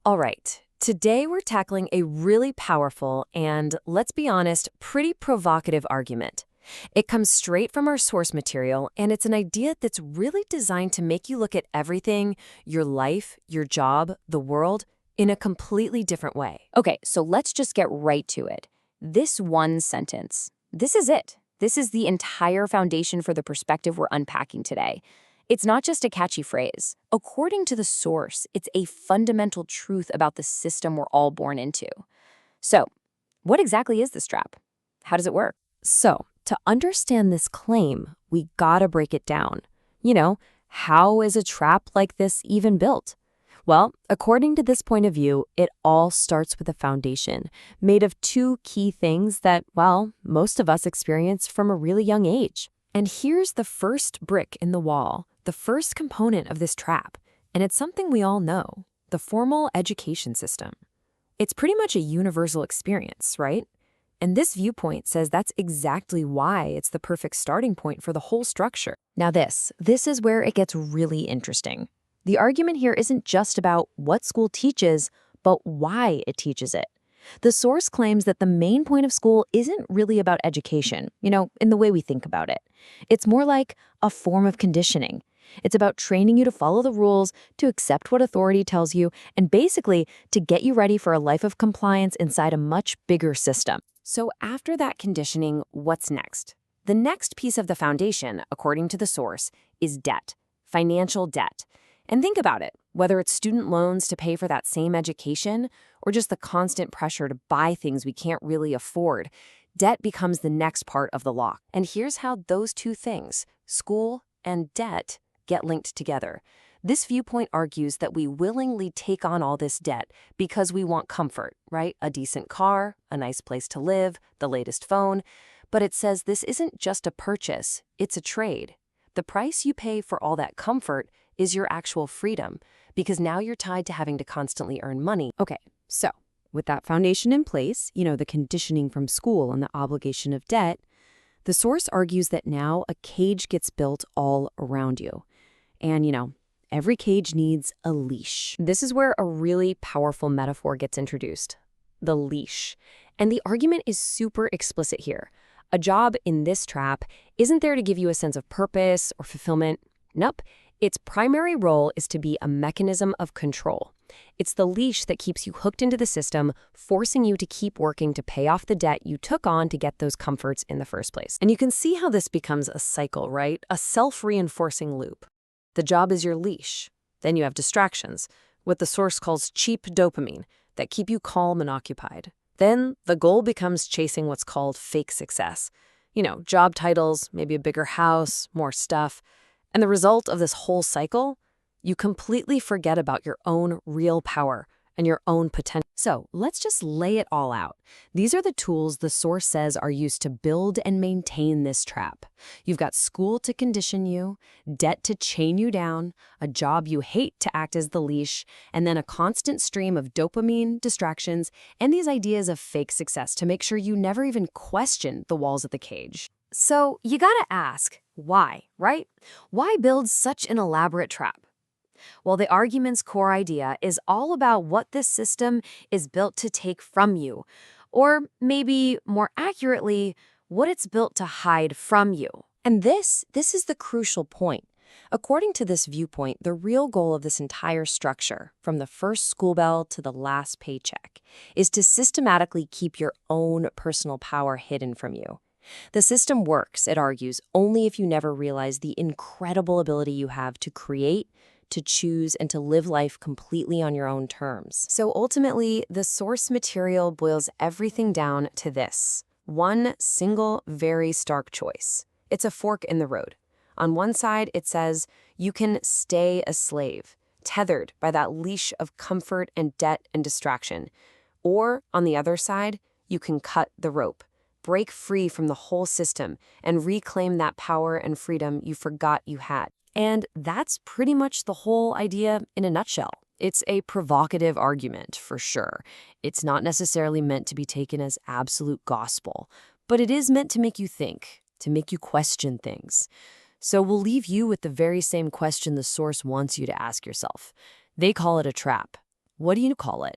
All right, today we're tackling a really powerful and, let's be honest, pretty provocative argument. It comes straight from our source material, and it's an idea that's really designed to make you look at everything, your life, your job, the world, in a completely different way. Okay, so let's just get right to it. This one sentence, this is it. This is the entire foundation for the perspective we're unpacking today. It's not just a catchy phrase. According to the source, it's a fundamental truth about the system we're all born into. So, what exactly is this trap? How does it work? So, to understand this claim, we gotta break it down. How is a trap like this even built? Well, according to this point of view, it all starts with a foundation made of two key things that, well, most of us experience from a really young age. And here's the first brick in the wall, the first component of this trap, and it's something we all know, the formal education system. It's pretty much a universal experience, right? And this viewpoint says that's exactly why it's the perfect starting point for the whole structure. Now this is where it gets really interesting. The argument here isn't just about what school teaches, but why it teaches it. The source claims that the main point of school isn't really about education, in the way we think about it. It's more like a form of conditioning. It's about training you to follow the rules, to accept what authority tells you, and basically to get you ready for a life of compliance inside a much bigger system. So after that conditioning, what's next? The next piece of the foundation, according to the source, is debt, financial debt. And think about it, whether it's student loans to pay for that same education or just the constant pressure to buy things we can't really afford, debt becomes the next part of the lock. And here's how those two things, school and debt, get linked together. This viewpoint argues that we willingly take on all this debt because we want comfort, right? A decent car, a nice place to live, the latest phone. But it says this isn't just a purchase, it's a trade. The price you pay for all that comfort is your actual freedom, because now you're tied to having to constantly earn money. Okay, so with that foundation in place, the conditioning from school and the obligation of debt, the source argues that now a cage gets built all around you. And, every cage needs a leash. This is where a really powerful metaphor gets introduced, the leash. And the argument is super explicit here. A job in this trap isn't there to give you a sense of purpose or fulfillment. Nope. Its primary role is to be a mechanism of control. It's the leash that keeps you hooked into the system, forcing you to keep working to pay off the debt you took on to get those comforts in the first place. And you can see how this becomes a cycle, right? A self-reinforcing loop. The job is your leash. Then you have distractions, what the source calls cheap dopamine, that keep you calm and occupied. Then the goal becomes chasing what's called fake success. Job titles, maybe a bigger house, more stuff. And the result of this whole cycle, you completely forget about your own real power and your own potential. So let's just lay it all out. These are the tools the source says are used to build and maintain this trap. You've got school to condition you, debt to chain you down, a job you hate to act as the leash, and then a constant stream of dopamine, distractions, and these ideas of fake success to make sure you never even question the walls of the cage. So you gotta ask, why, right? Why build such an elaborate trap? Well, the argument's core idea is all about what this system is built to take from you, or maybe more accurately, what it's built to hide from you. And this is the crucial point. According to this viewpoint, the real goal of this entire structure, from the first school bell to the last paycheck, is to systematically keep your own personal power hidden from you. The system works, it argues, only if you never realize the incredible ability you have to create, to choose, and to live life completely on your own terms. So ultimately, the source material boils everything down to this. One single, very stark choice. It's a fork in the road. On one side, it says you can stay a slave, tethered by that leash of comfort and debt and distraction. Or, on the other side, you can cut the rope, break free from the whole system, and reclaim that power and freedom you forgot you had. And that's pretty much the whole idea in a nutshell. It's a provocative argument, for sure. It's not necessarily meant to be taken as absolute gospel, but it is meant to make you think, to make you question things. So we'll leave you with the very same question the source wants you to ask yourself. They call it a trap. What do you call it?